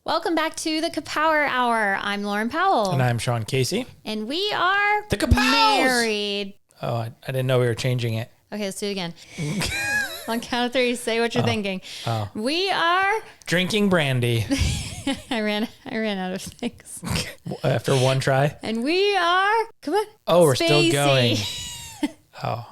Welcome back to the CaPower Hour. I'm Loryn Powell. And I'm Shawn Casey. And we are the CaPows. Married. Oh, I didn't know we were changing it. Okay, let's do it again. On count of three, say what you're thinking. Oh. We are drinking brandy. I ran out of things. After one try. And we are, come on. Oh, we're still going. Oh.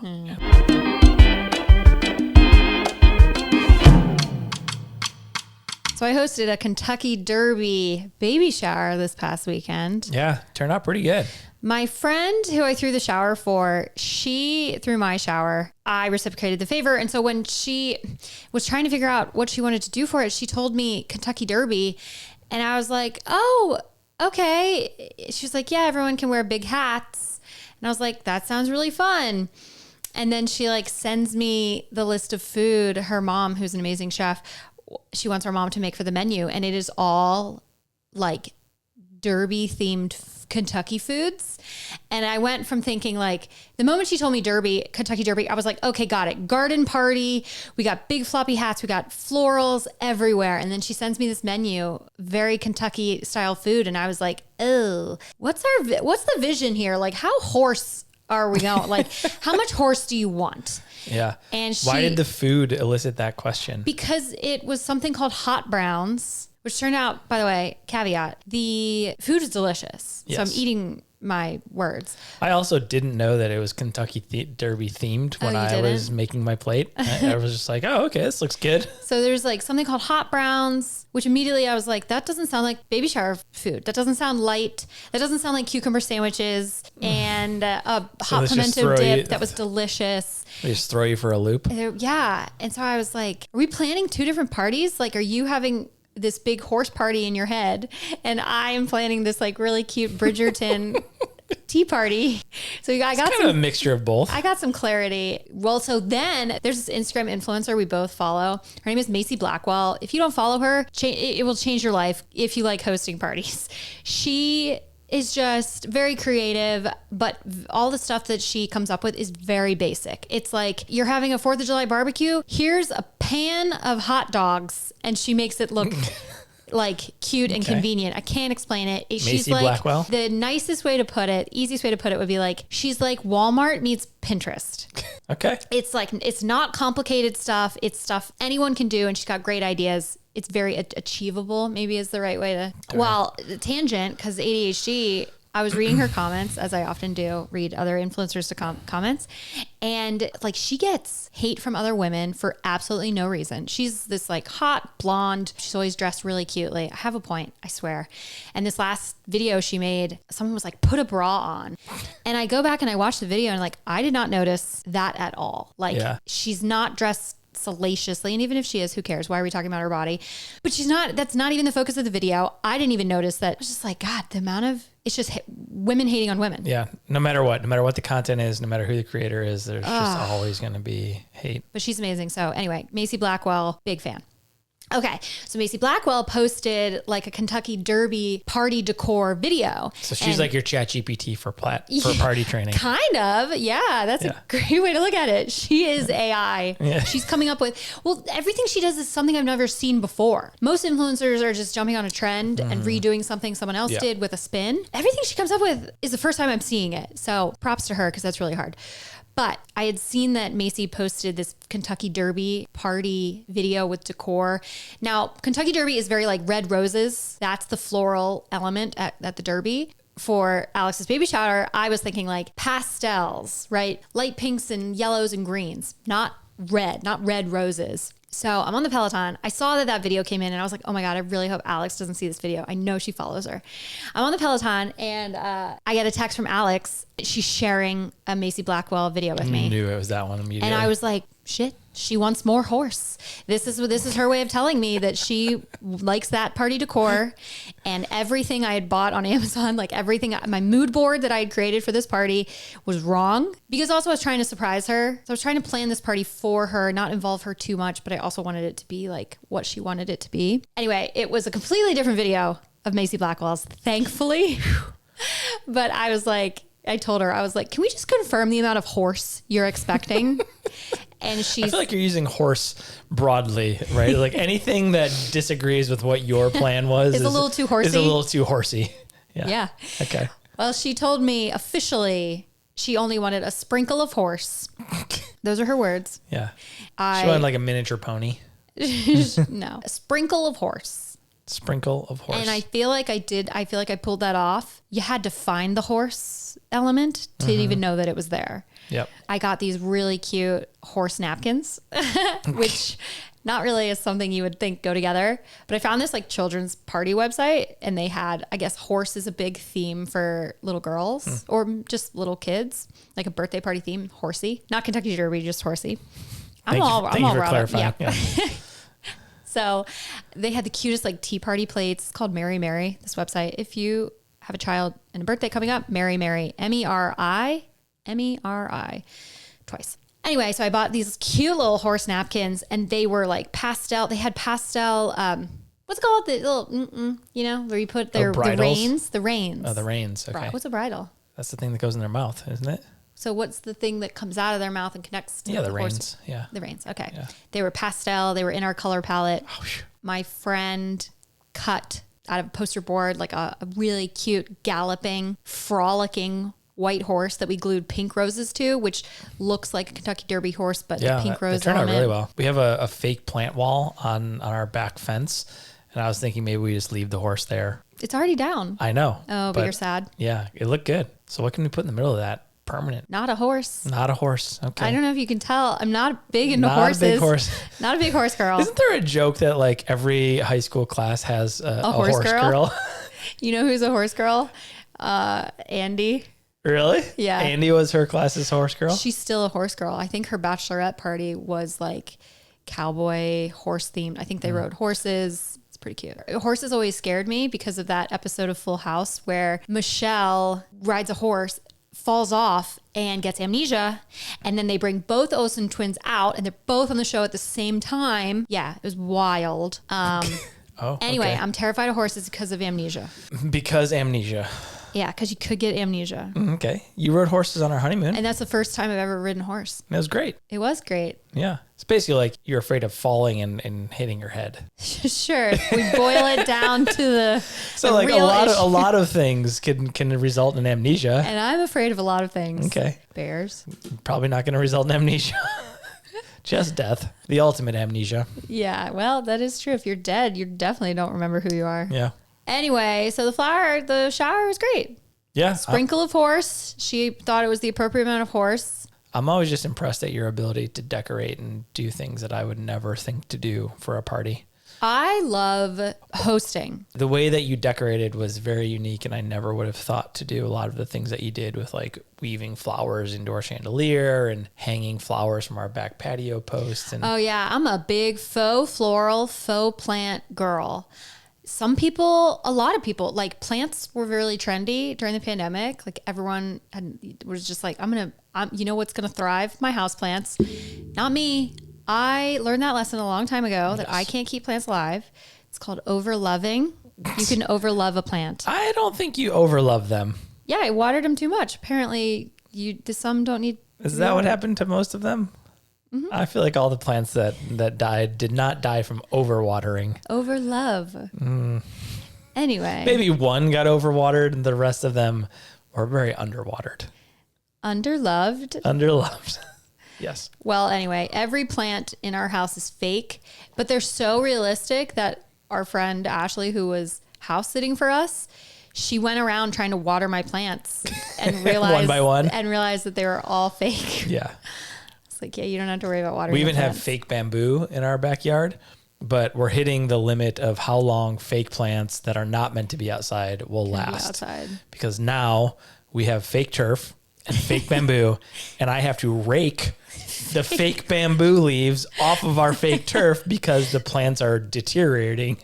So I hosted a Kentucky Derby baby shower this past weekend. Yeah, turned out pretty good. My friend who I threw the shower for, she threw my shower. I reciprocated the favor. And so when she was trying to figure out what she wanted to do for it, she told me Kentucky Derby. And I was like, oh, okay. She was like, yeah, everyone can wear big hats. And I was like, that sounds really fun. And then she sends me the list of food. Her mom, who's an amazing chef, she wants her mom to make for the menu. And it is all Derby themed Kentucky foods. And I went from thinking the moment she told me Kentucky Derby, I was like, okay, got it. Garden party. We got big floppy hats. We got florals everywhere. And then she sends me this menu, very Kentucky style food. And I was like, oh, what's the vision here? How horse are we going? How much horse do you want? Yeah. And why did the food elicit that question? Because it was something called hot browns, which turned out, by the way, caveat, the food is delicious. Yes. So I'm eating my words. I also didn't know that it was Kentucky Derby themed when I was making my plate. I was just like, oh, okay, this looks good. So there's something called hot browns, which immediately I was like, that doesn't sound like baby shower food. That doesn't sound light. That doesn't sound like cucumber sandwiches and a hot pimento dip that was delicious. They just throw you for a loop. Yeah. And so I was like, are we planning two different parties? Are you having this big horse party in your head and I'm planning this really cute Bridgerton tea party? So I got kind of a mixture of both. I got some clarity. Well, so then there's this Instagram influencer we both follow. Her name is Macy Blackwell. If you don't follow her, it will change your life if you like hosting parties. She is just very creative, but all the stuff that she comes up with is very basic. It's you're having a 4th of July barbecue. Here's a pan of hot dogs, and she makes it look cute and convenient. I can't explain it. She's Blackwell. The nicest way to put it, easiest way to put it would be she's like Walmart meets Pinterest. Okay. It's it's not complicated stuff. It's stuff anyone can do, and she's got great ideas. It's very achievable, maybe is the right way to... Okay. Well, tangent, because ADHD, I was reading her comments, as I often do, read other influencers to comments. And she gets hate from other women for absolutely no reason. She's this hot blonde. She's always dressed really cutely. I have a point, I swear. And this last video she made, someone was put a bra on. And I go back and I watch the video and I did not notice that at all. She's not dressed salaciously, and even if she is, who cares? Why are we talking about her body? But she's not. That's not even the focus of the video. I didn't even notice that. It's just God, the amount of it's just women hating on women. Yeah, no matter what the content is, no matter who the creator is, there's just always going to be hate. But she's amazing. So anyway, Macy Blackwell, big fan. Okay, so Macy Blackwell posted a Kentucky Derby party decor video. So she's your ChatGPT for party training. Kind of, yeah. That's a great way to look at it. She is AI. Yeah. She's coming up with, everything she does is something I've never seen before. Most influencers are just jumping on a trend and redoing something someone else did with a spin. Everything she comes up with is the first time I'm seeing it. So props to her, because that's really hard. But I had seen that Macy posted this Kentucky Derby party video with decor. Now, Kentucky Derby is very red roses. That's the floral element at the Derby. For Alex's baby shower, I was thinking pastels, right? Light pinks and yellows and greens, not red roses. So I'm on the Peloton. I saw that video came in and I was like, oh my God, I really hope Alex doesn't see this video. I know she follows her. I'm on the Peloton and I get a text from Alex. She's sharing a Macy Blackwell video with me. I knew it was that one immediately. And I was like, shit, she wants more horse. This is her way of telling me that she likes that party decor, and everything I had bought on Amazon, everything, my mood board that I had created for this party was wrong, because also I was trying to surprise her. So I was trying to plan this party for her, not involve her too much, but I also wanted it to be what she wanted it to be. Anyway, it was a completely different video of Macy Blackwell's, thankfully. But I was like, I told her, I was like, can we just confirm the amount of horse you're expecting? And I feel like you're using horse broadly, right? Like anything that disagrees with what your plan was is a little too horsey. Is a little too horsey. Yeah. Okay. Well, she told me officially she only wanted a sprinkle of horse. Those are her words. Yeah. She wanted like a miniature pony. No, a sprinkle of horse. Sprinkle of horse. And I feel like I did. I feel like I pulled that off. You had to find the horse element to even know that it was there. Yep. I got these really cute horse napkins, which not really is something you would think go together. But I found this like children's party website, and they had, I guess, horse is a big theme for little girls or just little kids, like a birthday party theme, horsey, not Kentucky Derby, just horsey. I'm all clarifying. Yeah. So they had the cutest like tea party plates. It's called Mary Mary, this website. If you have a child and a birthday coming up, Mary Mary, M-E-R-I, twice. Anyway, so I bought these cute little horse napkins, and they were like pastel. They had pastel, what's it called? The little, where you put the reins. The reins. Oh, the reins. Okay. What's a bridle? That's the thing that goes in their mouth, isn't it? So what's the thing that comes out of their mouth and connects to the horse? reins. Yeah. The reins. Okay. Yeah. They were pastel. They were in our color palette. Oh, my friend cut out of a poster board like a really cute, galloping, frolicking white horse that we glued pink roses to, which looks like a Kentucky Derby horse, but the pink rose turned element. out really well. We have a fake plant wall on our back fence, and I was thinking maybe we just leave the horse there. It's already down. I know. Oh, but you're sad. Yeah, it looked good. So what can we put in the middle of that? Permanent. Not a horse. Not a horse. Okay. I don't know if you can tell. I'm not big into not horses. A big horse. Not a big horse girl. Isn't there a joke that like every high school class has a horse girl? You know who's a horse girl? Andy. Really? Yeah. Andy was her class's horse girl? She's still a horse girl. I think her bachelorette party was like cowboy horse themed. I think they rode horses. It's pretty cute. Horses always scared me because of that episode of Full House where Michelle rides a horse, falls off, and gets amnesia. And then they bring both Olsen twins out, and they're both on the show at the same time. Yeah, it was wild. Anyway, okay. I'm terrified of horses because of amnesia. Because amnesia. Yeah, because you could get amnesia. Okay. You rode horses on our honeymoon. And that's the first time I've ever ridden a horse. It was great. It was great. Yeah. It's basically like you're afraid of falling and hitting your head. Sure. If we boil it down to the like a lot of things can result in amnesia. And I'm afraid of a lot of things. Okay. Bears. Probably not going to result in amnesia. Just death. The ultimate amnesia. Yeah. Well, that is true. If you're dead, you definitely don't remember who you are. Yeah. Anyway, so the shower was great. Yeah. Sprinkle of horse. She thought it was the appropriate amount of horse. I'm always just impressed at your ability to decorate and do things that I would never think to do for a party. I love hosting. The way that you decorated was very unique, and I never would have thought to do a lot of the things that you did with like weaving flowers into our chandelier and hanging flowers from our back patio posts. And oh yeah, I'm a big faux floral, faux plant girl. Some people, a lot of people, like plants were really trendy during the pandemic. Like everyone was just like, you know what's going to thrive? My house plants. Not me. I learned that lesson a long time ago that I can't keep plants alive. It's called overloving. You can overlove a plant. I don't think you overlove them. Yeah, I watered them too much. Apparently, some don't need. Is that what happened to most of them? Mm-hmm. I feel like all the plants that died did not die from overwatering. Overlove. Anyway. Maybe one got overwatered and the rest of them were very underwatered. Underloved. Yes. Well, anyway, every plant in our house is fake, but they're so realistic that our friend Ashley, who was house sitting for us, she went around trying to water my plants and realized one by one and realized that they were all fake. Yeah. It's like, yeah, you don't have to worry about watering. We even have fake bamboo in our backyard, but we're hitting the limit of how long fake plants that are not meant to be outside will last. Because now we have fake turf and fake bamboo, and I have to rake the fake bamboo leaves off of our fake turf because the plants are deteriorating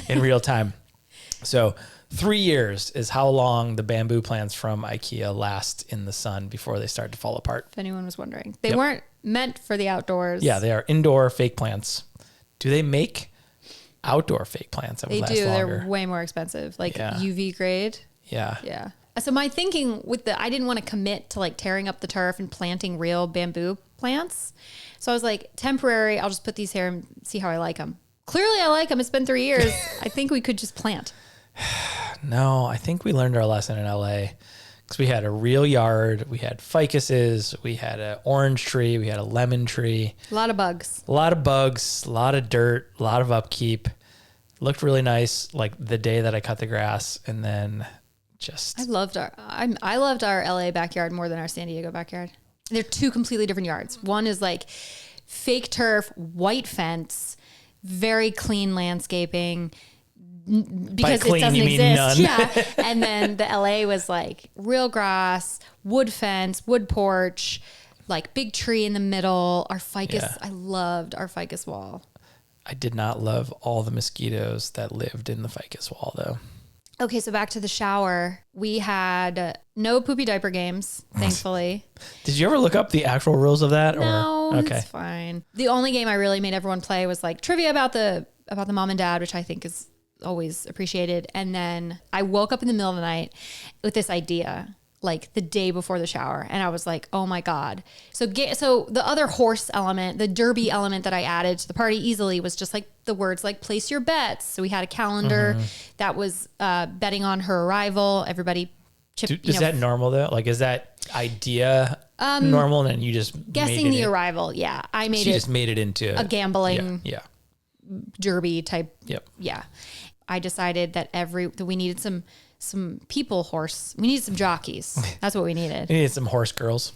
in real time. So 3 years is how long the bamboo plants from IKEA last in the sun before they start to fall apart. If anyone was wondering. They weren't meant for the outdoors. Yeah, they are indoor fake plants. Do they make outdoor fake plants that would last longer? They're way more expensive. Like UV grade. Yeah. Yeah. So my thinking I didn't want to commit to like tearing up the turf and planting real bamboo plants. So I was like, temporary, I'll just put these here and see how I like them. Clearly I like them. It's been 3 years. I think we could just plant. No, I think we learned our lesson in LA because we had a real yard. We had ficuses. We had an orange tree. We had a lemon tree. A lot of bugs. A lot of dirt, a lot of upkeep. Looked really nice like the day that I cut the grass, and then just... I loved our LA backyard more than our San Diego backyard. They're two completely different yards. One is like fake turf, white fence, very clean landscaping because clean, it doesn't you mean exist. none. Yeah. And then the LA was like real grass, wood fence, wood porch, like big tree in the middle. Our ficus, I loved our ficus wall. I did not love all the mosquitoes that lived in the ficus wall though. Okay, so back to the shower. We had no poopy diaper games, thankfully. Did you ever look up the actual rules of that? No, it's fine. The only game I really made everyone play was like trivia about the mom and dad, which I think is always appreciated. And then I woke up in the middle of the night with this idea, like the day before the shower. And I was like, oh my God. So the other horse element, the derby element that I added to the party easily was just like the words like place your bets. So we had a calendar that was betting on her arrival. Everybody chipped. Is that normal though? Like, is that idea normal? And then you just guessing the arrival. Yeah. I made you just made it into a gambling derby type. Yep. Yeah. I decided that we needed some we needed some jockeys. That's what we needed. We needed some horse girls.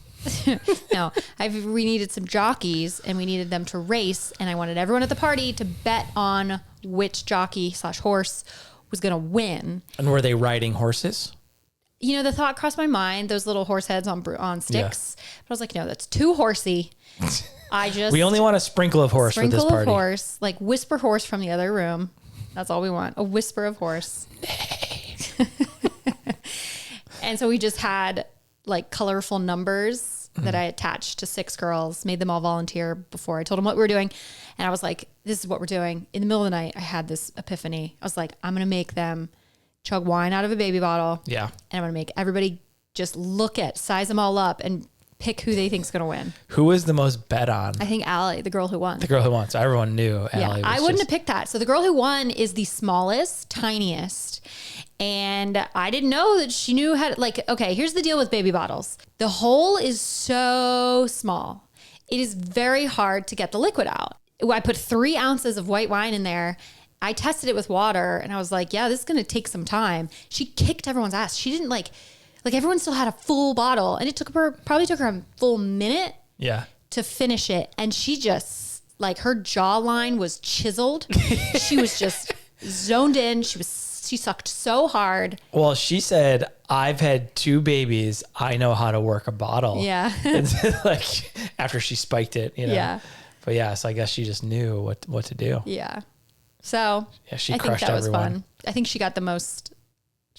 No, we needed some jockeys and we needed them to race. And I wanted everyone at the party to bet on which jockey/horse was going to win. And were they riding horses? You know, the thought crossed my mind, those little horse heads on sticks. But I was like, no, that's too horsey. We only want a sprinkle of horse for this party. Sprinkle of horse, like whisper horse from the other room. That's all we want. A whisper of horse. And so we just had like colorful numbers that I attached to 6 girls, made them all volunteer before I told them what we were doing. And I was like, this is what we're doing. In the middle of the night, I had this epiphany. I was like, I'm going to make them chug wine out of a baby bottle. Yeah. And I'm going to make everybody just size them all up and pick who they think is going to win. Who was the most bet on? I think Allie, the girl who won. The girl who won. So everyone knew Allie. I wouldn't have picked that. So the girl who won is the smallest, tiniest. And I didn't know that she knew how to, like, okay, here's the deal with baby bottles. The hole is so small. It is very hard to get the liquid out. I put 3 ounces of white wine in there. I tested it with water and I was like, yeah, this is going to take some time. She kicked everyone's ass. She didn't like everyone still had a full bottle and it probably took her a full minute to finish it. And she just like her jawline was chiseled. She was just zoned in. She sucked so hard. Well, she said, I've had 2 babies. I know how to work a bottle. Yeah. Like after she spiked it, you know. Yeah. But yeah, so I guess she just knew what to do. Yeah. So yeah, she crushed everyone. Was fun. I think she got the most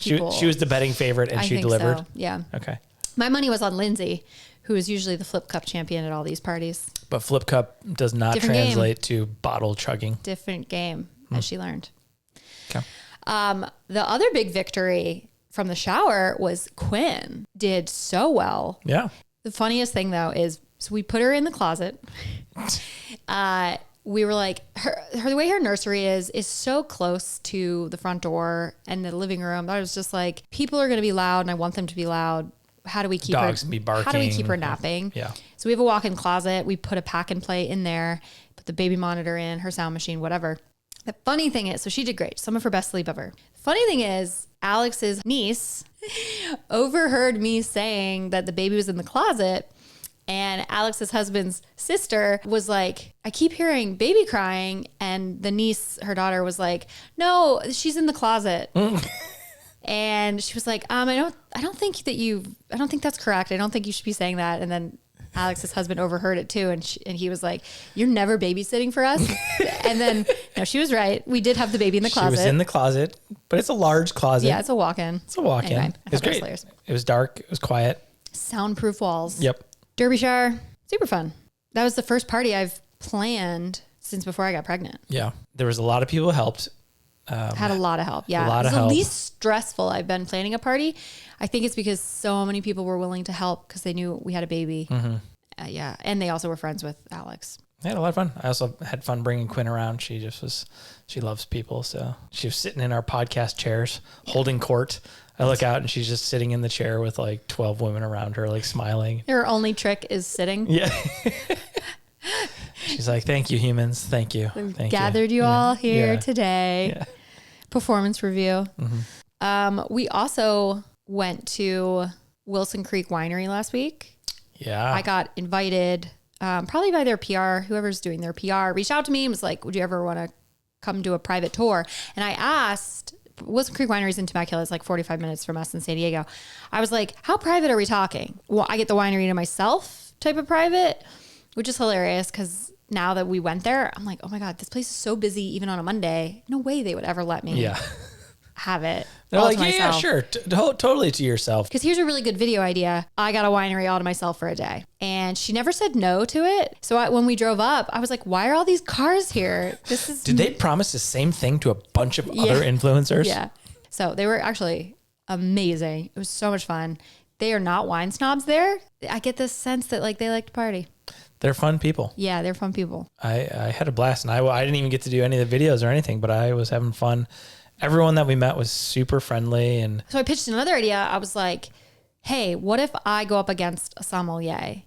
people. She was the betting favorite and she delivered. So. Yeah. Okay. My money was on Lindsay, who is usually the flip cup champion at all these parties. But flip cup does not translate to bottle chugging. Different game, as she learned. Okay. The other big victory from the shower was Quinn did so well. Yeah. The funniest thing though is, so we put her in the closet. We were like, the way her nursery is so close to the front door and the living room. I was just like, people are going to be loud and I want them to be loud. How do we keep dogs be barking? How do we keep her napping? Yeah. So we have a walk-in closet. We put a pack and play in there, put the baby monitor in, her sound machine, whatever. The funny thing is, so she did great. Some of her best sleep ever. Funny thing is, Alex's niece overheard me saying that the baby was in the closet. And Alex's husband's sister was like, I keep hearing baby crying. And the niece, her daughter, was like, no, she's in the closet. And she was like, I don't think that's correct. I don't think you should be saying that. And then Alex's husband overheard it too. And he was like, you're never babysitting for us. And then, no, she was right. We did have the baby in the closet. She was in the closet, but it's a large closet. Yeah, it's a walk-in. Anyway, it was great. It was dark. It was quiet. Soundproof walls. Yep. Derby shower, super fun. That was the first party I've planned since before I got pregnant. Yeah. There was a lot of people who helped. Had a lot of help. Yeah. A lot of help. help. The least stressful I've been planning a party. I think it's because so many people were willing to help because they knew we had a baby. Yeah. And they also were friends with Alex. I had a lot of fun. I also had fun bringing Quinn around. She loves people. So she was sitting in our podcast chairs holding court. I look out and she's just sitting in the chair with like 12 women around her, like smiling. Her only trick is sitting. Yeah. She's like, thank you, humans. Thank you. We've gathered you all here today. Yeah. Performance review. We also went to Wilson Creek Winery last week. Yeah. I got invited, probably by their PR, whoever's doing their PR, reached out to me and was like, would you ever want to come do a private tour? And I asked, Wilson Creek Winery is in Temecula. It's like 45 minutes from us in San Diego. I was like, how private are we talking? Well, I get the winery to myself type of private, which is hilarious because now that we went there, I'm like, oh my God, this place is so busy even on a Monday. No way they would ever let me have it. They're like, yeah, sure. Totally to yourself. Because here's a really good video idea. I got a winery all to myself for a day. And she never said no to it. So when we drove up, I was like, why are all these cars here? Did they promise the same thing to a bunch of other influencers? Yeah. So they were actually amazing. It was so much fun. They are not wine snobs there. I get this sense that like they like to party. They're fun people. Yeah, they're fun people. I had a blast, and I didn't even get to do any of the videos or anything, but I was having fun. Everyone that we met was super friendly. And so I pitched another idea. I was like, hey, what if I go up against a sommelier?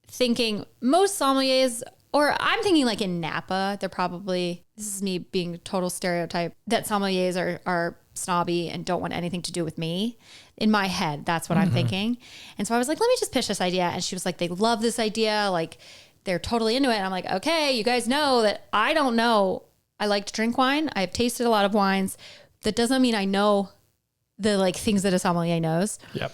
Thinking most sommeliers, or I'm thinking like in Napa, they're probably, this is me being total stereotype, that sommeliers are snobby and don't want anything to do with me. In my head, that's what I'm thinking. And so I was like, let me just pitch this idea. And she was like, they love this idea. Like they're totally into it. And I'm like, okay, you guys know that I don't know. I like to drink wine. I've tasted a lot of wines. That doesn't mean I know the like things that a sommelier knows. Yep.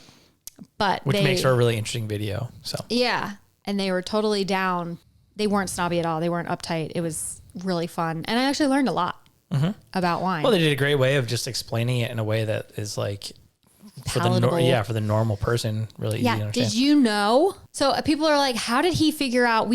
But which makes for a really interesting video. So yeah. And they were totally down. They weren't snobby at all. They weren't uptight. It was really fun. And I actually learned a lot about wine. Well, they did a great way of just explaining it in a way that is like palatable. For the normal person, really easy to understand. Did you know? So people are like, how did he figure out?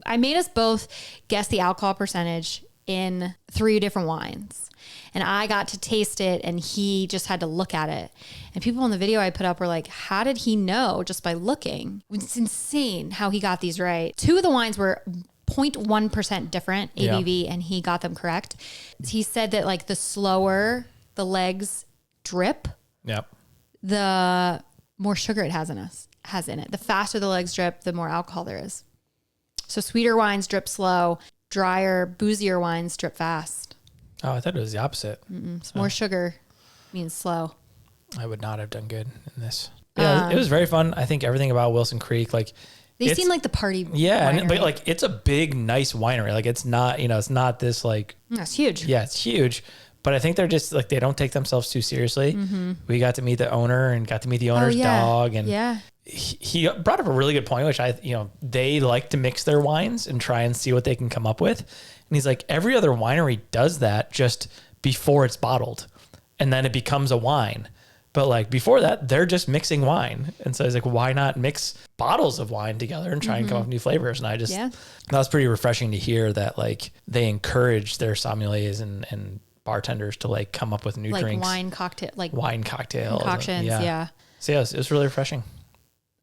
I made us both guess the alcohol percentage in 3 different wines. And I got to taste it and he just had to look at it. And people in the video I put up were like, how did he know just by looking? It's insane how he got these right. 2 of the wines were 0.1% different ABV and he got them correct. He said that like the slower the legs drip, the more sugar it has in it. The faster the legs drip, the more alcohol there is. So sweeter wines drip slow, drier, boozier wines drip fast. Oh, I thought it was the opposite. More sugar means slow. I would not have done good in this. Yeah, it was very fun. I think everything about Wilson Creek, like they seem like the party. Yeah, but like it's a big, nice winery. Like it's not, it's not this like. It's huge. Yeah, it's huge. But I think they're just like, they don't take themselves too seriously. We got to meet the owner and got to meet the owner's dog. And he brought up a really good point, which they like to mix their wines and try and see what they can come up with. And he's like, every other winery does that just before it's bottled. And then it becomes a wine. But like before that, they're just mixing wine. And so he's like, why not mix bottles of wine together and try and come up with new flavors? And I just, that was pretty refreshing to hear that like they encourage their sommeliers and bartenders to like come up with new drinks. Wine cocktails. Concoctions. Yeah. So yeah, it was really refreshing.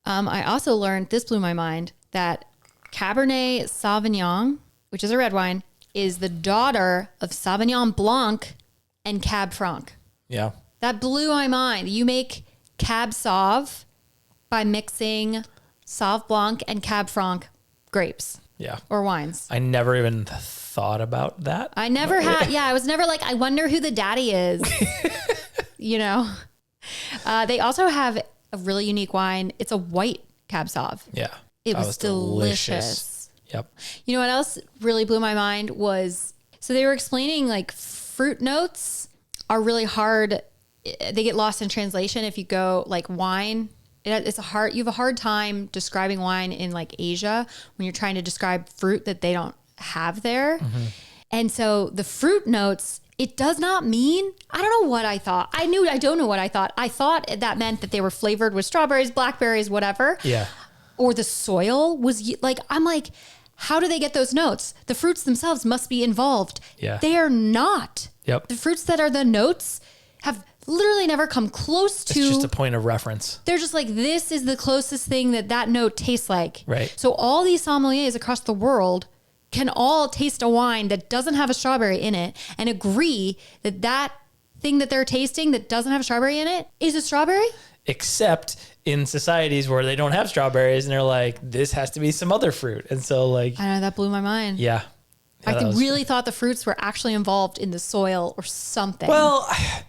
I also learned, this blew my mind, that Cabernet Sauvignon, which is a red wine, is the daughter of Sauvignon Blanc and Cab Franc. Yeah. That blew my mind. You make Cab Sauv by mixing Sauv Blanc and Cab Franc grapes. Yeah. Or wines. I never even thought about that. I never had. Yeah. I was never like, I wonder who the daddy is. They also have a really unique wine. It's a white Cab Sauv. Yeah. It was delicious. Yep. You know what else really blew my mind was, so they were explaining like fruit notes are really hard. They get lost in translation if you go like wine. You have a hard time describing wine in like Asia when you're trying to describe fruit that they don't have there. And so the fruit notes, it does not mean, I don't know what I thought. I don't know what I thought. I thought that meant that they were flavored with strawberries, blackberries, whatever. Yeah. Or the soil was like, I'm like, how do they get those notes? The fruits themselves must be involved. Yeah. They are not. Yep. The fruits that are the notes have literally never come close to. It's just a point of reference. They're just like, this is the closest thing that note tastes like. Right. So all these sommeliers across the world can all taste a wine that doesn't have a strawberry in it and agree that thing that they're tasting that doesn't have a strawberry in it is a strawberry. Except in societies where they don't have strawberries and they're like, this has to be some other fruit. And so like, I know, that blew my mind. Yeah. I really thought the fruits were actually involved in the soil or something. Well,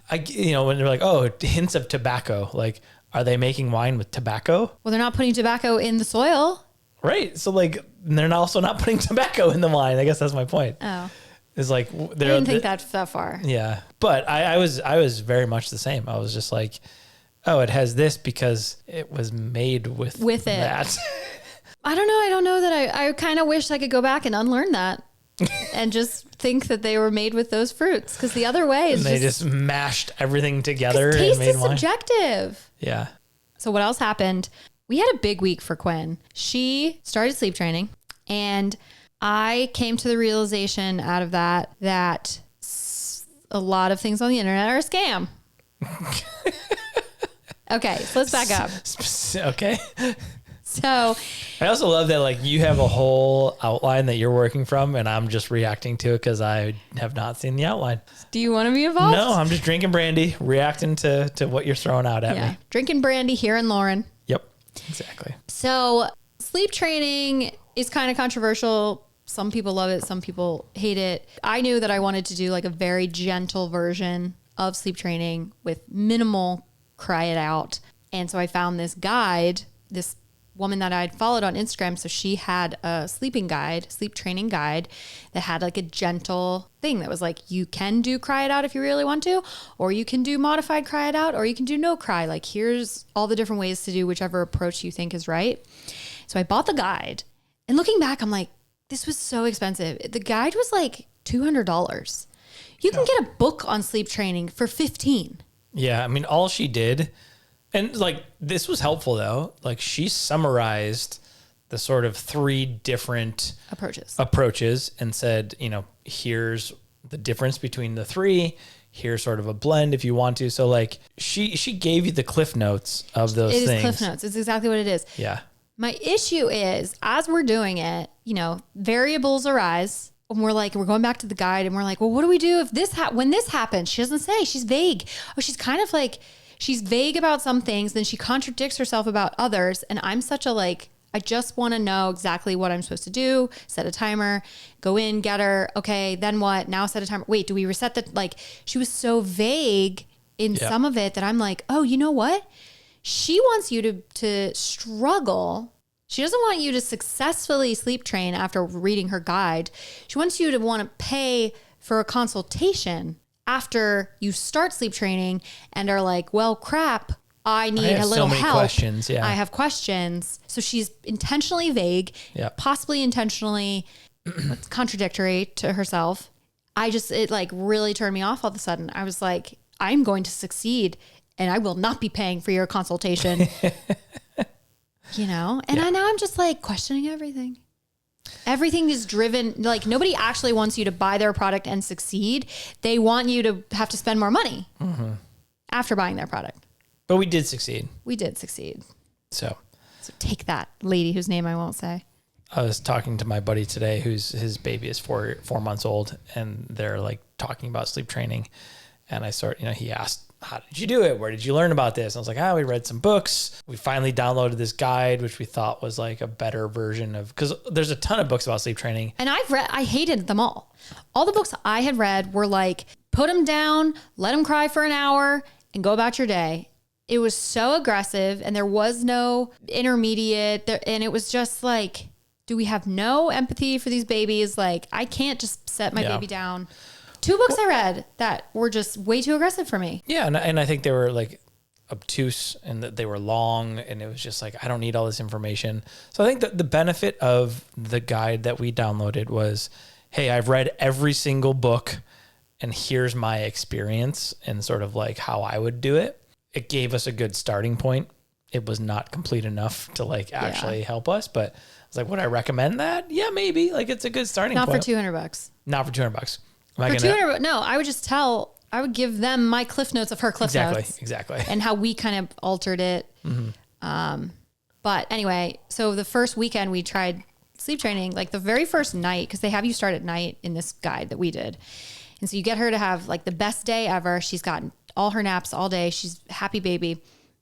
when they're like, oh, hints of tobacco, like, are they making wine with tobacco? Well, they're not putting tobacco in the soil. Right. So like, they're also not putting tobacco in the wine. I guess that's my point. Oh. It's like, I didn't think that far. Yeah. But I was very much the same. I was just like, oh, it has this because it was made with that. I don't know. I don't know that I kind of wish I could go back and unlearn that. And just think that they were made with those fruits, because the other way is they just mashed everything together and taste made is wine. Subjective. Yeah. So what else happened? We had a big week for Quinn. She started sleep training, and I came to the realization out of that a lot of things on the internet are a scam. Okay, so let's back up. Okay. So I also love that like you have a whole outline that you're working from, and I'm just reacting to it because I have not seen the outline. Do you want to be involved? No, I'm just drinking brandy, reacting to what you're throwing out at me. Drinking brandy here in Loryn. Yep, exactly. So sleep training is kind of controversial. Some people love it. Some people hate it. I knew that I wanted to do like a very gentle version of sleep training with minimal cry it out. And so I found this guide, this woman that I'd followed on Instagram. So she had a sleep training guide that had like a gentle thing that was like, you can do cry it out if you really want to, or you can do modified cry it out, or you can do no cry. Like here's all the different ways to do whichever approach you think is right. So I bought the guide, and looking back, I'm like, this was so expensive. The guide was like $200. You can get a book on sleep training for $15. Yeah. I mean, all she did, and like, this was helpful though. Like she summarized the sort of 3 different approaches and said, here's the difference between the 3. Here's sort of a blend if you want to. So like she gave you the cliff notes of those things. It is cliff notes. It's exactly what it is. Yeah. My issue is, as we're doing it, variables arise. And we're going back to the guide, and we're like, well, what do we do if when this happens? She doesn't say. She's vague. Oh, she's kind of like, she's vague about some things, then she contradicts herself about others. And I'm such a I just want to know exactly what I'm supposed to do. Set a timer, go in, get her. Okay, then what? Now set a timer. Wait, do we reset the, she was so vague in some of it that I'm like, oh, you know what? She wants you to struggle. She doesn't want you to successfully sleep train after reading her guide. She wants you to want to pay for a consultation after you start sleep training and are like, well, crap, I need a little help. Questions, yeah. I have questions. So she's intentionally vague, possibly intentionally contradictory to herself. It really turned me off all of a sudden. I was like, I'm going to succeed, and I will not be paying for your consultation. Now I'm just questioning everything. Everything is driven, nobody actually wants you to buy their product and succeed. They want you to have to spend more money after buying their product. But we did succeed. We did succeed. So take that, lady whose name I won't say. I was talking to my buddy today his baby is 4 months old, and they're talking about sleep training. And he asked, how did you do it? Where did you learn about this? And I was like, we read some books. We finally downloaded this guide, which we thought was a better version of, because there's a ton of books about sleep training. And I hated them all. All the books I had read were put them down, let them cry for an hour, and go about your day. It was so aggressive, and there was no intermediate. And it was just do we have no empathy for these babies? I can't just set my baby down. 2 books I read that were just way too aggressive for me. Yeah, and I think they were obtuse, and that they were long, and it was just I don't need all this information. So I think that the benefit of the guide that we downloaded was, hey, I've read every single book, and here's my experience and sort of how I would do it. It gave us a good starting point. It was not complete enough to actually help us, but I was would I recommend that? Yeah, maybe. It's a good starting point. Not for $200. Not for $200. No, I would just I would give them my cliff notes of her cliff notes. Exactly. And how we kind of altered it. But anyway, so the first weekend we tried sleep training, like the very first night, because they have you start at night in this guide that we did. And so you get her to have like the best day ever. She's gotten all her naps all day. She's a happy baby.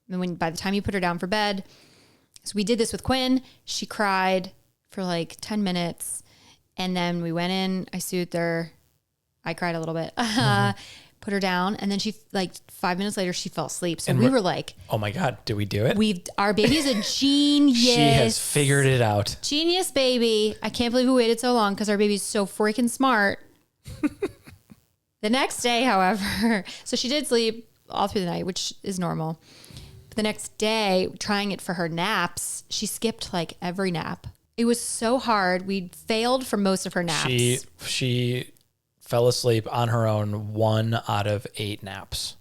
And by the time you put her down for bed, so we did this with Quinn. She cried for like 10 minutes. And then we went in, I soothed her. I cried a little bit, put her down. And then she, like 5 minutes later, she fell asleep. So we were like, oh my God, did we do it? Our baby's a genius. She has figured it out. Genius baby. I can't believe we waited so long because our baby's so freaking smart. The next day, however, so she did sleep all through the night, which is normal. But the next day, trying it for her naps, she skipped like every nap. It was so hard. We failed for most of her naps. She fell asleep on her own 1 out of 8 naps.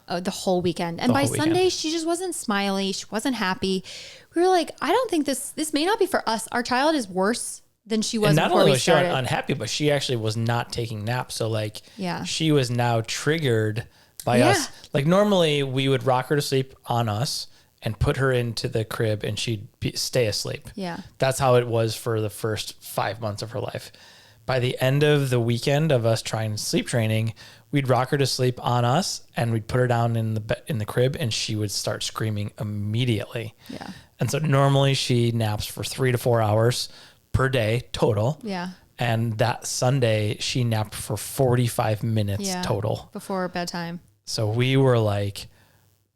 Oh, the whole weekend. And by Sunday, she just wasn't smiley. She wasn't happy. We were like, I don't think this may not be for us. Our child is worse than she was and not before only we was she started. unhappy, but she actually was not taking naps. So like, yeah, she was now triggered by us. Like normally we would rock her to sleep on us and put her into the crib and she'd stay asleep. Yeah. That's how it was for the first 5 months of her life. By the end of the weekend of us trying sleep training, we'd rock her to sleep on us and we'd put her down in the crib and she would start screaming immediately. Yeah. And so normally she naps for 3 to 4 hours per day total. Yeah. And that Sunday she napped for 45 minutes total before bedtime. So we were like,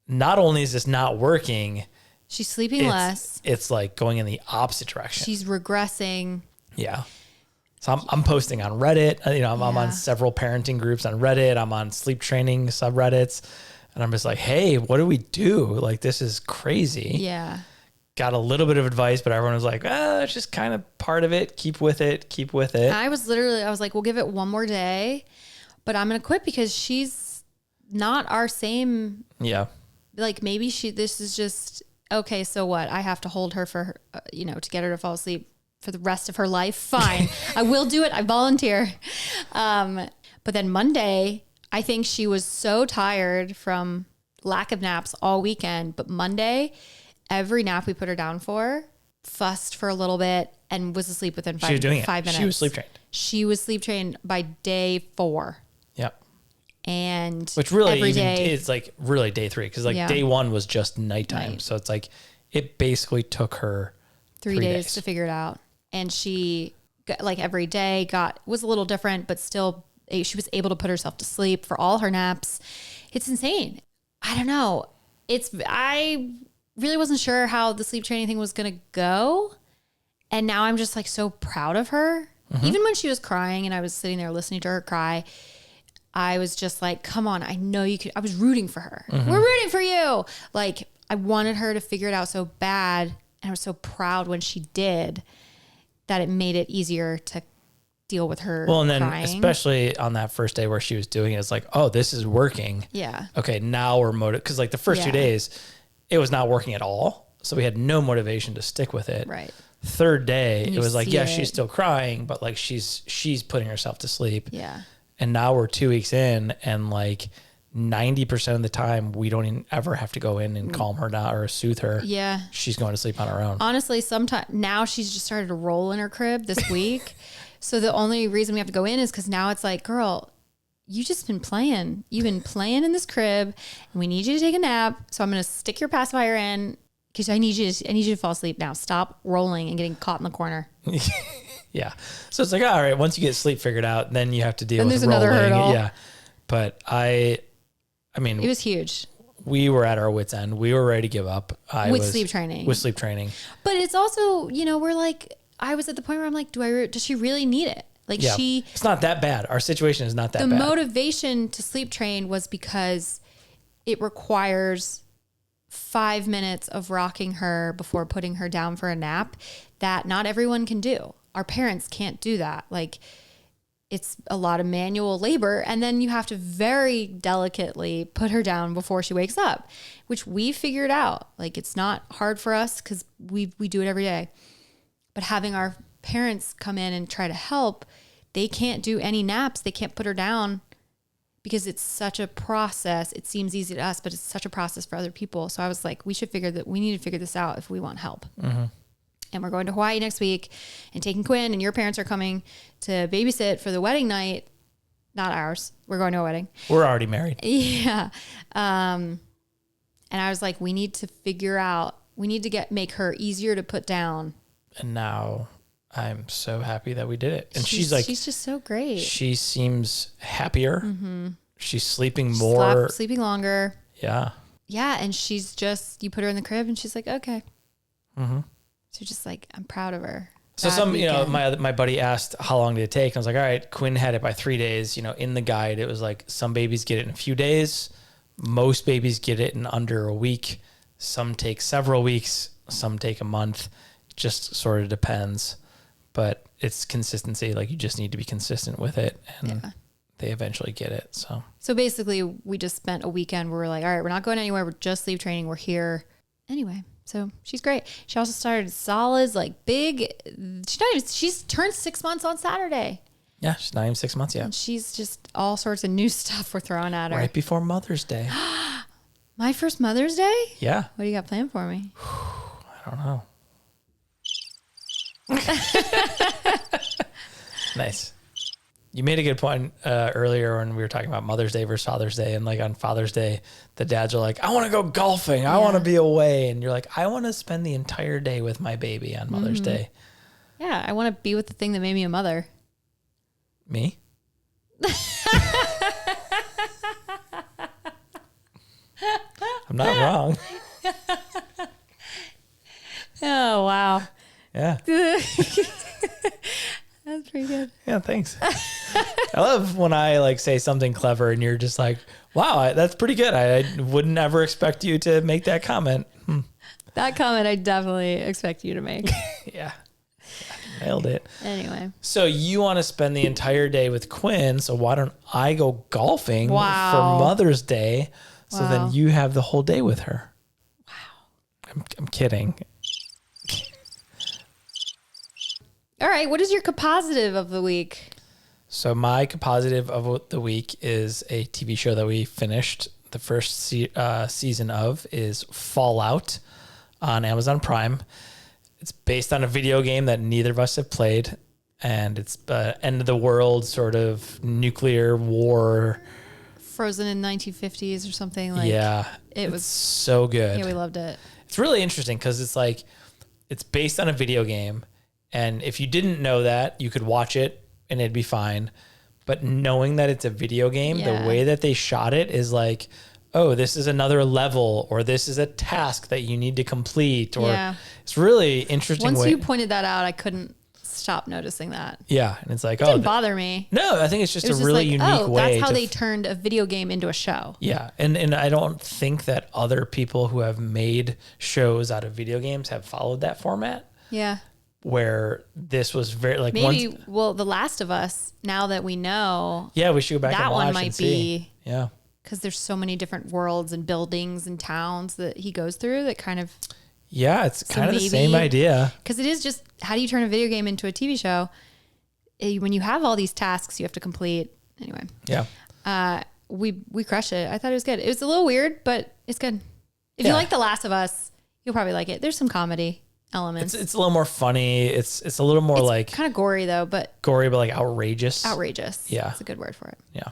not only is this not working, she's sleeping less. It's like going in the opposite direction. She's regressing. Yeah. So I'm posting on Reddit. I'm on several parenting groups on Reddit. I'm on sleep training subreddits. And I'm just like, hey, what do we do? Like, this is crazy. Yeah. Got a little bit of advice, but everyone was like, it's just kind of part of it. Keep with it. I was like, we'll give it one more day, but I'm going to quit because she's not our same. Yeah. Like maybe this is just, okay, so what? I have to hold her for, to get her to fall asleep for the rest of her life. Fine. I will do it. I volunteer. But then Monday, I think she was so tired from lack of naps all weekend, but Monday, every nap we put her down for, fussed for a little bit and was asleep within 5 minutes. She was sleep trained. She was sleep trained by day 4. Yep. And which really it's like really day 3 because day 1 was just nighttime. Right. So it's like it basically took her 3 days to figure it out. And she like every day was a little different, but still she was able to put herself to sleep for all her naps. It's insane. I don't know. I really wasn't sure how the sleep training thing was going to go. And now I'm just like so proud of her. Mm-hmm. Even when she was crying and I was sitting there listening to her cry, I was just like, come on, I know you could. I was rooting for her. Mm-hmm. We're rooting for you. Like I wanted her to figure it out so bad. And I was so proud when she did that it made it easier to deal with her. Well, and then crying. Especially on that first day where she was doing it, it's like, oh, this is working. Yeah. Okay. Now we're motivated. Cause like the first 2 days, it was not working at all. So we had no motivation to stick with it. Right. Third day, it was like, she's still crying, but like she's putting herself to sleep. Yeah. And now we're 2 weeks in and like 90% of the time we don't even ever have to go in and calm her down or soothe her. Yeah. She's going to sleep on her own. Honestly, sometimes now she's just started to roll in her crib this week. So the only reason we have to go in is because now it's like, girl, you just been playing. You've been playing in this crib and we need you to take a nap. So I'm going to stick your pacifier in because I need you to fall asleep now. Stop rolling and getting caught in the corner. Yeah. So it's like, all right, once you get sleep figured out, then you have to deal with rolling. Another hurdle. Yeah. But I mean, it was huge. We were at our wits' end. We were ready to give up. With sleep training. But it's also, we're like, I was at the point where I'm like, does she really need it? Like it's not that bad. Our situation is not that bad. The motivation to sleep train was because it requires 5 minutes of rocking her before putting her down for a nap that not everyone can do. Our parents can't do that. Like it's a lot of manual labor. And then you have to very delicately put her down before she wakes up, which we figured out. Like it's not hard for us because we do it every day. But having our parents come in and try to help, they can't do any naps. They can't put her down because it's such a process. It seems easy to us, but it's such a process for other people. So I was like, we need to figure this out if we want help. Mm-hmm. And we're going to Hawaii next week and taking Quinn, and your parents are coming to babysit for the wedding night. Not ours. We're going to a wedding. We're already married. Yeah. And I was like, we need to make her easier to put down. And now I'm so happy that we did it. And she's just so great. She seems happier. Mm-hmm. She's sleeping more. Sleeping longer. Yeah. Yeah. And she's just, you put her in the crib and she's like, okay. Mm-hmm. So just like, I'm proud of her. So my buddy asked how long did it take? And I was like, all right, Quinn had it by 3 days. In the guide, it was like some babies get it in a few days. Most babies get it in under a week. Some take several weeks. Some take a month. Just sort of depends. But it's consistency. Like you just need to be consistent with it. And they eventually get it. So basically we just spent a weekend where we're like, all right, we're not going anywhere. We're just sleep training. We're here. Anyway. So she's great. She also started solids, like big. She's turned 6 months on Saturday. Yeah, she's not even 6 months yet. And she's just all sorts of new stuff we're throwing at her. Right before Mother's Day. My first Mother's Day? Yeah. What do you got planned for me? I don't know. Nice. You made a good point earlier when we were talking about Mother's Day versus Father's Day. And like on Father's Day, the dads are like, I want to go golfing. I want to be away. And you're like, I want to spend the entire day with my baby on Mother's Day. Yeah, I want to be with the thing that made me a mother. Me? I'm not wrong. Oh, wow. Yeah. That's pretty good. Yeah, thanks. I love when I like say something clever and you're just like, wow, that's pretty good. I wouldn't ever expect you to make that comment. That comment I definitely expect you to make. Yeah. Nailed it. Anyway. So you want to spend the entire day with Quinn, so why don't I go golfing for Mother's Day so then you have the whole day with her? Wow. I'm kidding. All right. What is your CaPositive of the week? So my CaPositive of the week is a TV show that we finished. The first season of is Fallout on Amazon Prime. It's based on a video game that neither of us have played. And it's end of the world sort of nuclear war. Frozen in 1950s or something. Like, yeah. It was so good. Yeah, we loved it. It's really interesting because it's like, it's based on a video game. And if you didn't know that, you could watch it and it'd be fine. But knowing that it's a video game, the way that they shot it is like, oh, this is another level, or this is a task that you need to complete. Or it's really interesting. Once you pointed that out, I couldn't stop noticing that. Yeah. And it's like, it didn't bother me. No, I think it's just a really unique way. That's how they turned a video game into a show. Yeah. And I don't think that other people who have made shows out of video games have followed that format. Yeah. Where this was very like maybe The Last of Us, now that we know, we should go back and watch that one might be because there's so many different worlds and buildings and towns that he goes through that kind of it's kind of the same idea, because it is just, how do you turn a video game into a TV show when you have all these tasks you have to complete? Anyway, we crushed it. I thought it was good. It was a little weird, but it's good. If you like The Last of Us, you'll probably like it. There's some comedy elements. It's a little more funny. It's a little more like kind of gory though, but like outrageous. Yeah, that's a good word for it. Yeah.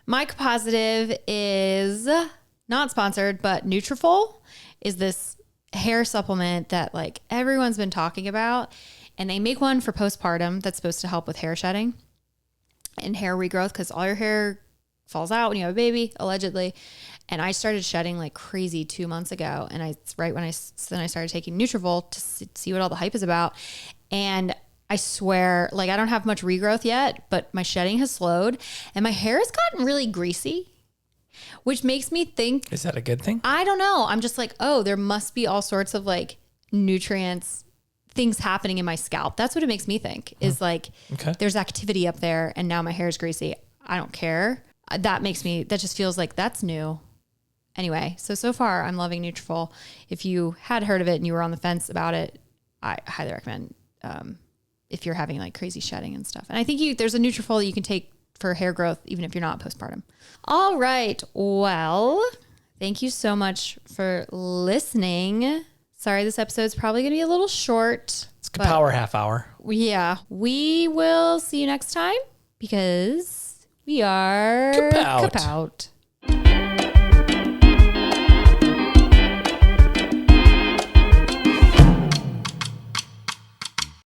My CaPositive is not sponsored, but Nutrafol is this hair supplement that like everyone's been talking about, and they make one for postpartum that's supposed to help with hair shedding and hair regrowth because all your hair falls out when you have a baby, allegedly. And I started shedding like crazy 2 months ago. And I started taking Nutrafol to see what all the hype is about. And I swear, like, I don't have much regrowth yet, but my shedding has slowed and my hair has gotten really greasy, which makes me think, is that a good thing? I don't know. I'm just like, oh, there must be all sorts of like nutrients, things happening in my scalp. That's what it makes me think is like, there's activity up there and now my hair is greasy. I don't care. That just feels like that's new. Anyway, so far I'm loving Nutrafol. If you had heard of it and you were on the fence about it, I highly recommend if you're having like crazy shedding and stuff. And I think there's a Nutrafol that you can take for hair growth, even if you're not postpartum. All right. Well, thank you so much for listening. Sorry, this episode's probably going to be a little short. It's CaPower half hour. Yeah. We will see you next time because we are Cap out. Cap out.